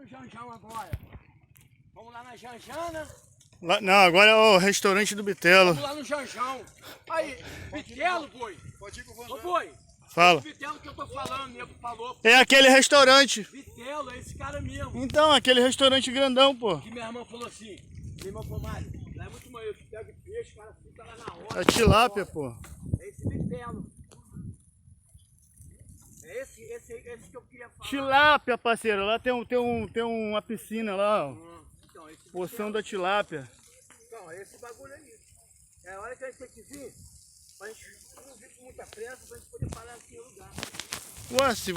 no Janjão agora. Vamos lá na Janjana. Lá, não, agora é o restaurante do Bitelo. Vamos lá no Janjão. Aí, Bitelo, boi. Pode ir com o Ô, boi. Fala. Esse Bitelo que eu tô falando, nego falou. É aquele restaurante. Bitelo, é esse cara mesmo. Então, aquele restaurante grandão, pô. Que minha irmã falou assim, meu irmão falou, Mário, lá é muito maneiro, tu pega peixe, o cara fica lá na hora. É tilápia, pô. É esse Bitelo. É esse que eu queria falar. Tilápia, parceiro. Lá tem uma piscina lá, ó. Então, esse Poção Bitelo. da tilápia. Então, é esse bagulho aí. É a hora que a gente tem que vir, pra gente não vir com muita pressa, pra gente poder parar aqui no lugar. Ué, se você